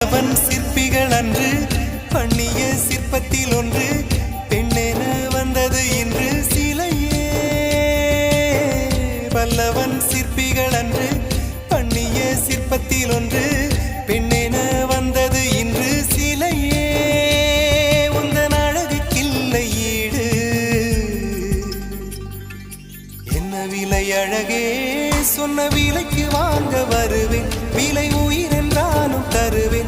பல்லவன் சிற்பிகள் அன்று பண்ணிய சிற்பத்தில் ஒன்று பெண்ணென வந்தது இன்று சிலையே. பல்லவன் சிற்பிகள் அன்று பண்ணிய சிற்பத்தில் ஒன்று பெண்ணென வந்தது இன்று சிலையே. உந்தன் அழகுக்கில்லை ஈடு, என்ன விலை அழகே, சொன்ன விலைக்கு வாங்க வருவேன், விலை உயிர் என்றாலும் தருவேன்.